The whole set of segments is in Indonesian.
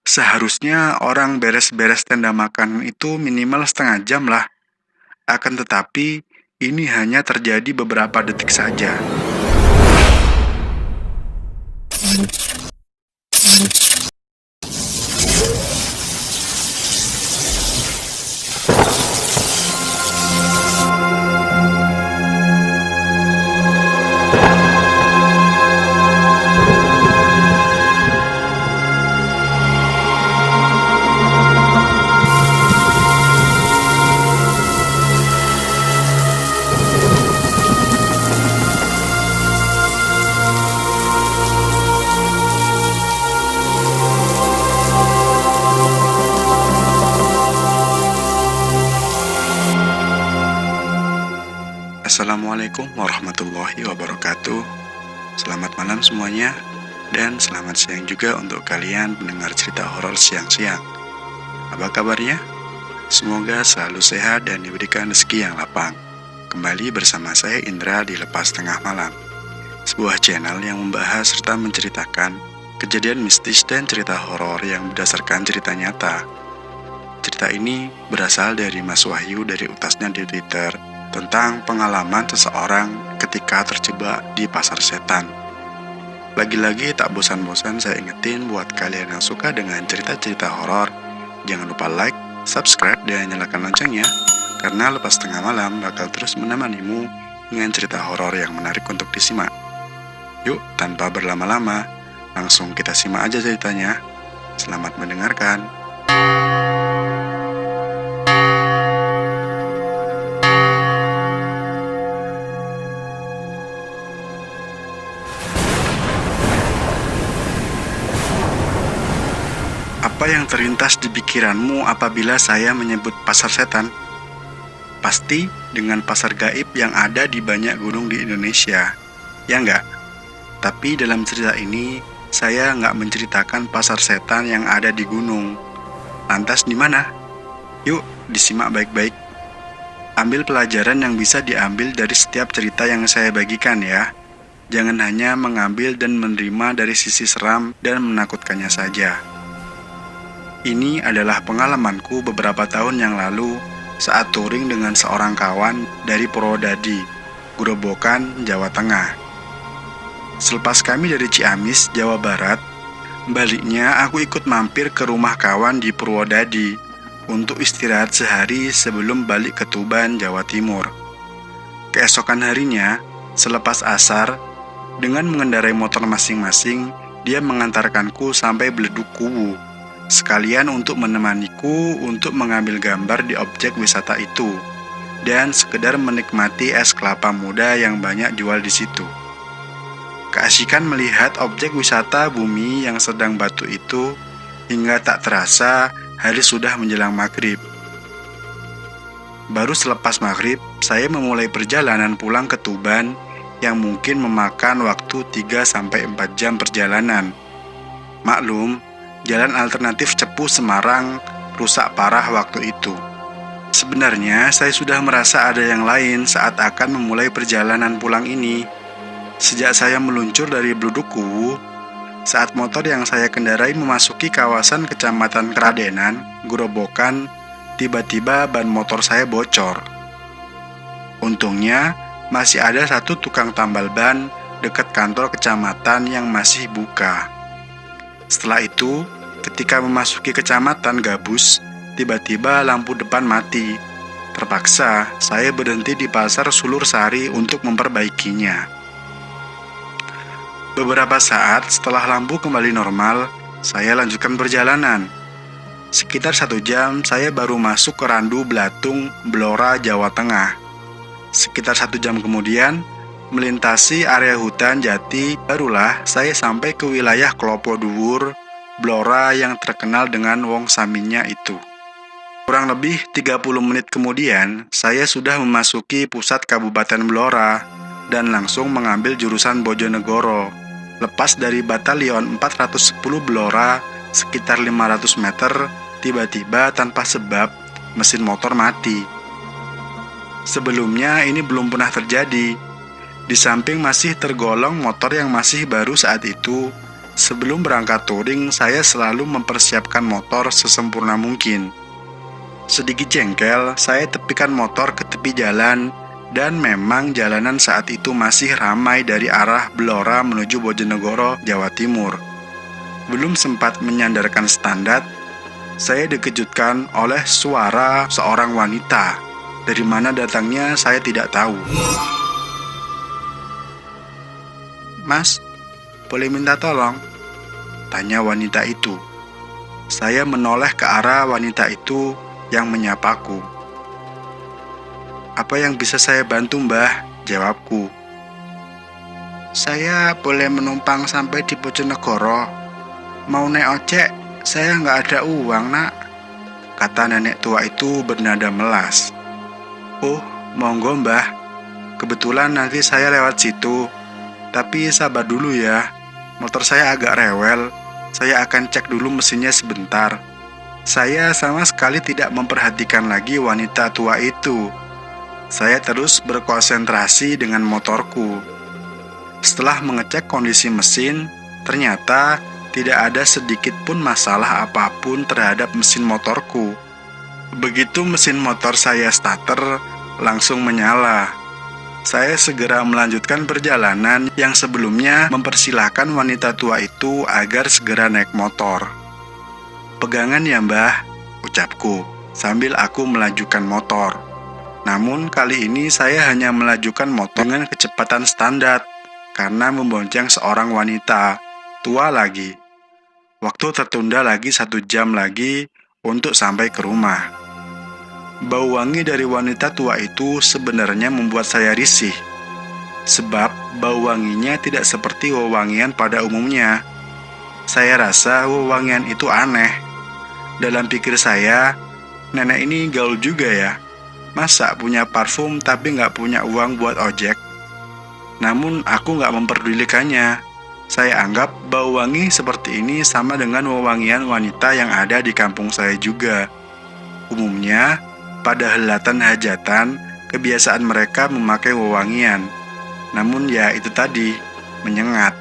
Seharusnya orang beres-beres tenda makan itu minimal setengah jam lah. Akan tetapi, ini hanya terjadi beberapa detik saja. Assalamualaikum warahmatullahi wabarakatuh. Selamat malam semuanya, dan selamat siang juga untuk kalian pendengar cerita horor siang-siang. Apa kabarnya? Semoga selalu sehat dan diberikan rezeki yang lapang. Kembali bersama saya Indra di Lepas Tengah Malam, sebuah channel yang membahas serta menceritakan kejadian mistis dan cerita horor yang berdasarkan cerita nyata. Cerita ini berasal dari Mas Wahyu dari utasnya di Twitter tentang pengalaman seseorang ketika terjebak di pasar setan. Lagi-lagi tak bosan-bosan saya ingetin buat kalian yang suka dengan cerita-cerita horor, jangan lupa like, subscribe, dan nyalakan loncengnya, karena Lepas Tengah Malam bakal terus menemanimu dengan cerita horor yang menarik untuk disimak. Yuk, tanpa berlama-lama, langsung kita simak aja ceritanya. Selamat mendengarkan. Apa yang terlintas di pikiranmu apabila saya menyebut pasar setan? Pasti dengan pasar gaib yang ada di banyak gunung di Indonesia, ya enggak? Tapi dalam cerita ini, saya nggak menceritakan pasar setan yang ada di gunung. Lantas di mana? Yuk, disimak baik-baik. Ambil pelajaran yang bisa diambil dari setiap cerita yang saya bagikan ya. Jangan hanya mengambil dan menerima dari sisi seram dan menakutkannya saja. Ini adalah pengalamanku beberapa tahun yang lalu saat touring dengan seorang kawan dari Purwodadi, Grobogan, Jawa Tengah. Selepas kami dari Ciamis, Jawa Barat, baliknya aku ikut mampir ke rumah kawan di Purwodadi untuk istirahat sehari sebelum balik ke Tuban, Jawa Timur. Keesokan harinya, selepas asar, dengan mengendarai motor masing-masing, dia mengantarkanku sampai Beleduk Kuwu, sekalian untuk menemaniku untuk mengambil gambar di objek wisata itu dan sekedar menikmati es kelapa muda yang banyak jual di situ. Keasikan melihat objek wisata bumi yang sedang batu itu hingga tak terasa hari sudah menjelang maghrib. Baru selepas maghrib, saya memulai perjalanan pulang ke Tuban yang mungkin memakan waktu 3-4 jam perjalanan. Maklum, jalan alternatif Cepu Semarang rusak parah waktu itu. Sebenarnya saya sudah merasa ada yang lain saat akan memulai perjalanan pulang ini. Sejak saya meluncur dari Bluduku, saat motor yang saya kendarai memasuki kawasan Kecamatan Keradenan, Grobogan, tiba-tiba ban motor saya bocor. Untungnya masih ada satu tukang tambal ban dekat kantor kecamatan yang masih buka. Setelah itu, ketika memasuki kecamatan Gabus, tiba-tiba lampu depan mati. Terpaksa, saya berhenti di pasar Sulur Sari untuk memperbaikinya. Beberapa saat setelah lampu kembali normal, saya lanjutkan perjalanan. Sekitar 1 jam, saya baru masuk ke Randu Blatung, Blora, Jawa Tengah. Sekitar 1 jam kemudian, melintasi area hutan jati, barulah saya sampai ke wilayah Klopo Dhuwur, Blora yang terkenal dengan wong saminya itu. Kurang lebih 30 menit kemudian, saya sudah memasuki pusat Kabupaten Blora dan langsung mengambil jurusan Bojonegoro. Lepas dari Batalion 410 Blora sekitar 500 meter, tiba-tiba tanpa sebab mesin motor mati. Sebelumnya ini belum pernah terjadi. Di samping masih tergolong motor yang masih baru saat itu, Sebelum berangkat touring, saya selalu mempersiapkan motor sesempurna mungkin. Sedikit jengkel, saya tepikan motor ke tepi jalan, dan memang jalanan saat itu masih ramai dari arah Blora menuju Bojonegoro, Jawa Timur. Belum sempat menyandarkan standar, saya dikejutkan oleh suara seorang wanita. Dari mana datangnya saya tidak tahu. "Mas, boleh minta tolong?" tanya wanita itu. Saya menoleh ke arah wanita itu yang menyapaku. "Apa yang bisa saya bantu, Mbah?" jawabku. "Saya boleh menumpang sampai di Bojonegoro. Mau naik ojek, saya nggak ada uang, Nak," kata nenek tua itu bernada melas. "Oh, monggo, Mbah. Kebetulan nanti saya lewat situ. Tapi sabar dulu ya. Motor saya agak rewel. Saya akan cek dulu mesinnya sebentar." Saya sama sekali tidak memperhatikan lagi wanita tua itu. Saya terus berkonsentrasi dengan motorku. Setelah mengecek kondisi mesin, ternyata tidak ada sedikit pun masalah apapun terhadap mesin motorku. Begitu mesin motor saya starter, langsung menyala. Saya segera melanjutkan perjalanan yang sebelumnya mempersilahkan wanita tua itu agar segera naik motor. "Pegangan ya, Mbah," ucapku, sambil aku melajukan motor. Namun kali ini saya hanya melajukan motor dengan kecepatan standar, karena membonceng seorang wanita, tua lagi. Waktu tertunda lagi 1 jam lagi untuk sampai ke rumah. Bau wangi dari wanita tua itu sebenarnya membuat saya risih, sebab bau wanginya tidak seperti wewangian pada umumnya. Saya rasa wewangian itu aneh. Dalam pikir saya, nenek ini gaul juga ya. Masa punya parfum tapi nggak punya uang buat ojek? Namun aku nggak memperdulikannya. Saya anggap bau wangi seperti ini sama dengan wewangian wanita yang ada di kampung saya juga. Umumnya, pada helatan hajatan, kebiasaan mereka memakai wewangian. Namun ya itu tadi, menyengat.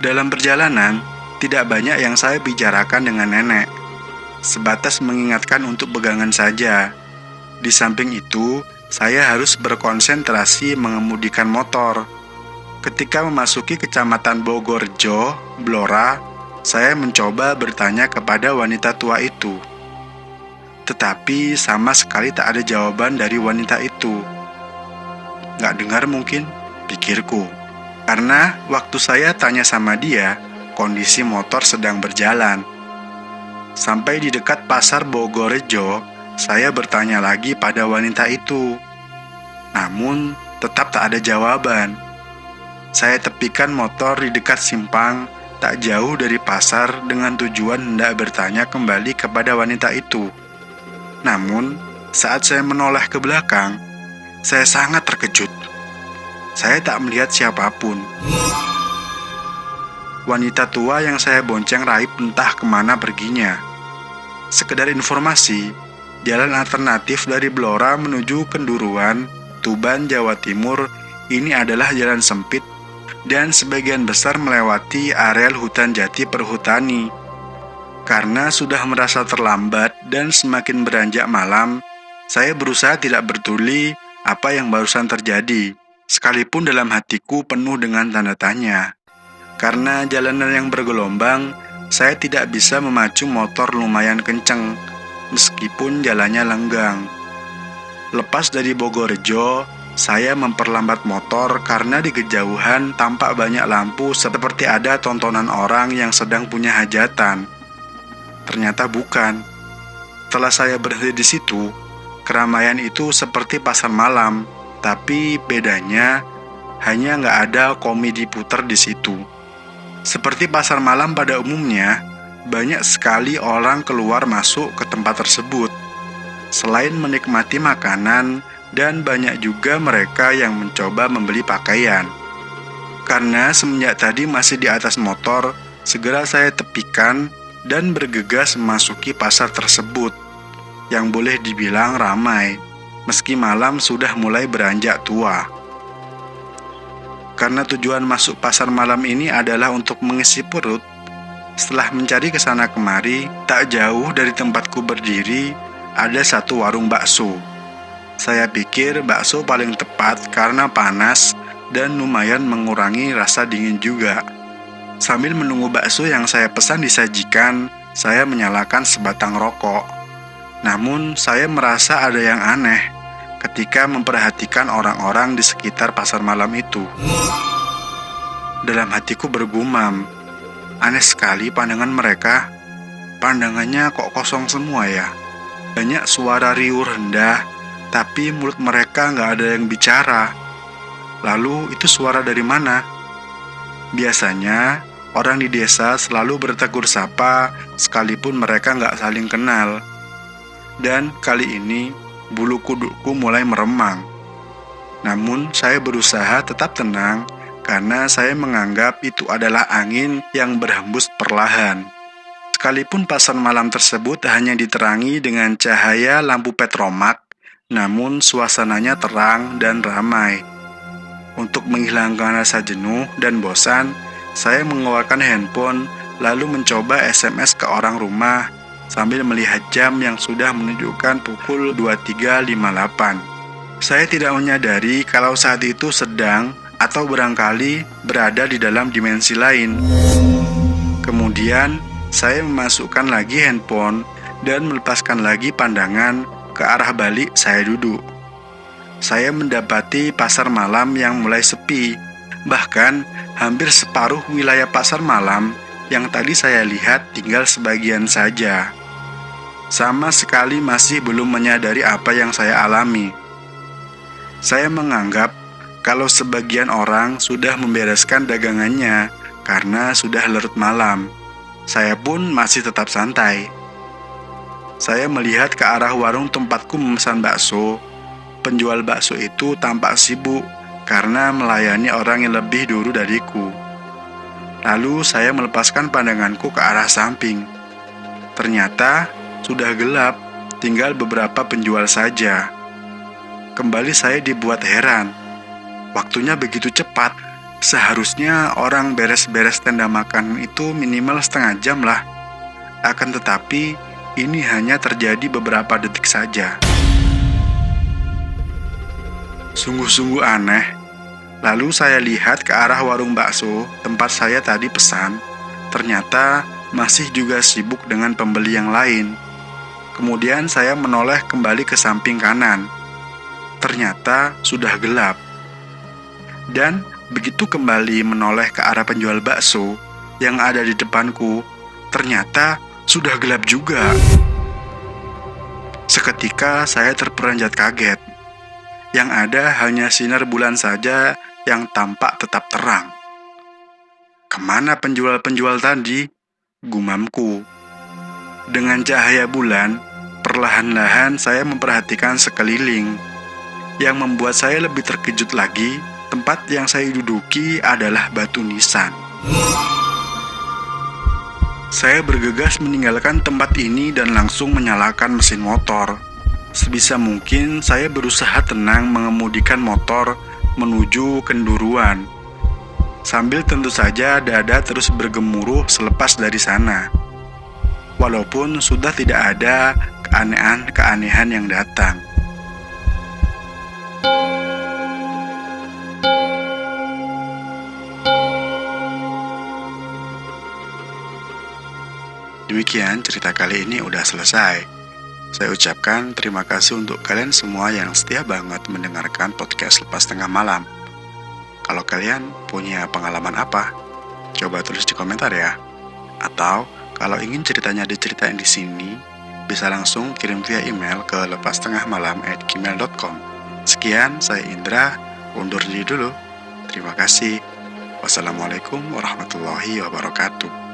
Dalam perjalanan, tidak banyak yang saya bicarakan dengan nenek. Sebatas mengingatkan untuk pegangan saja. Di samping itu, saya harus berkonsentrasi mengemudikan motor. Ketika memasuki kecamatan Bogorjo, Blora, saya mencoba bertanya kepada wanita tua itu. Tetapi sama sekali tak ada jawaban dari wanita itu. Nggak dengar mungkin, pikirku. Karena waktu saya tanya sama dia, kondisi motor sedang berjalan. Sampai di dekat pasar Bogorjo, saya bertanya lagi pada wanita itu. Namun, tetap tak ada jawaban. Saya tepikan motor di dekat simpang, tak jauh dari pasar dengan tujuan hendak bertanya kembali kepada wanita itu. Namun, saat saya menoleh ke belakang, saya sangat terkejut. Saya tak melihat siapapun. Wanita tua yang saya bonceng raib entah kemana perginya. Sekedar informasi, jalan alternatif dari Blora menuju Kenduruan, Tuban, Jawa Timur, ini adalah jalan sempit dan sebagian besar melewati areal hutan jati perhutani. Karena sudah merasa terlambat dan semakin beranjak malam, saya berusaha tidak peduli apa yang barusan terjadi, sekalipun dalam hatiku penuh dengan tanda tanya. Karena jalanan yang bergelombang, saya tidak bisa memacu motor lumayan kenceng, meskipun jalannya lenggang. Lepas dari Bogorjo, saya memperlambat motor karena di kejauhan tampak banyak lampu seperti ada tontonan orang yang sedang punya hajatan. Ternyata bukan. Setelah saya berhenti di situ, keramaian itu seperti pasar malam, tapi bedanya hanya nggak ada komedi puter di situ. Seperti pasar malam pada umumnya, banyak sekali orang keluar masuk ke tempat tersebut. Selain menikmati makanan, dan banyak juga mereka yang mencoba membeli pakaian. Karena semenjak tadi masih di atas motor, segera saya tepikan dan bergegas memasuki pasar tersebut, yang boleh dibilang ramai, meski malam sudah mulai beranjak tua. Karena tujuan masuk pasar malam ini adalah untuk mengisi perut, Setelah mencari kesana kemari, tak jauh dari tempatku berdiri, ada satu warung bakso. Saya pikir bakso paling tepat karena panas dan lumayan mengurangi rasa dingin juga. Sambil menunggu bakso yang saya pesan disajikan, saya menyalakan sebatang rokok. Namun, saya merasa ada yang aneh ketika memperhatikan orang-orang di sekitar pasar malam itu. Dalam hatiku bergumam, aneh sekali pandangan mereka. Pandangannya kok kosong semua ya. Banyak suara riuh rendah, tapi mulut mereka nggak ada yang bicara. Lalu itu suara dari mana? Biasanya orang di desa selalu bertegur sapa sekalipun mereka nggak saling kenal. Dan kali ini bulu kudukku mulai meremang. Namun saya berusaha tetap tenang karena saya menganggap itu adalah angin yang berhembus perlahan. Sekalipun pasar malam tersebut hanya diterangi dengan cahaya lampu petromak, namun suasananya terang dan ramai. Untuk menghilangkan rasa jenuh dan bosan, saya mengeluarkan handphone lalu mencoba SMS ke orang rumah sambil melihat jam yang sudah menunjukkan pukul 23.58. Saya tidak menyadari kalau saat itu sedang atau barangkali berada di dalam dimensi lain. Kemudian, saya memasukkan lagi handphone dan melepaskan lagi pandangan ke arah balik saya duduk. Saya mendapati pasar malam yang mulai sepi. Bahkan hampir separuh wilayah pasar malam yang tadi saya lihat tinggal sebagian saja. Sama sekali masih belum menyadari apa yang saya alami. Saya menganggap kalau sebagian orang sudah membereskan dagangannya karena sudah larut malam. Saya pun masih tetap santai. Saya melihat ke arah warung tempatku memesan bakso. Penjual bakso itu tampak sibuk karena melayani orang yang lebih dulu dariku. Lalu saya melepaskan pandanganku ke arah samping. Ternyata sudah gelap, tinggal beberapa penjual saja. Kembali saya dibuat heran. Waktunya begitu cepat. Seharusnya orang beres-beres tenda makan itu minimal setengah jam lah. Akan tetapi, ini hanya terjadi beberapa detik saja. Sungguh-sungguh aneh. Lalu saya lihat ke arah warung bakso tempat saya tadi pesan. Ternyata masih juga sibuk dengan pembeli yang lain. Kemudian saya menoleh kembali ke samping kanan. Ternyata sudah gelap. Dan begitu kembali menoleh ke arah penjual bakso yang ada di depanku, ternyata sudah gelap juga. Seketika saya terperanjat kaget. Yang ada hanya sinar bulan saja yang tampak tetap terang. Kemana penjual-penjual tadi? Gumamku. Dengan cahaya bulan, perlahan-lahan saya memperhatikan sekeliling. Yang membuat saya lebih terkejut lagi, tempat yang saya duduki adalah batu nisan. Saya bergegas meninggalkan tempat ini dan langsung menyalakan mesin motor. Sebisa mungkin saya berusaha tenang mengemudikan motor menuju kenduruan. Sambil tentu saja dada terus bergemuruh selepas dari sana. Walaupun sudah tidak ada keanehan-keanehan yang datang. Demikian cerita kali ini udah selesai. Saya ucapkan terima kasih untuk kalian semua yang setia banget mendengarkan podcast Lepas Tengah Malam. Kalau kalian punya pengalaman apa, coba tulis di komentar ya. Atau kalau ingin ceritanya diceritain di sini, bisa langsung kirim via email ke lepastengahmalam@gmail.com. Sekian, saya Indra, undur diri dulu. Terima kasih. Wassalamualaikum warahmatullahi wabarakatuh.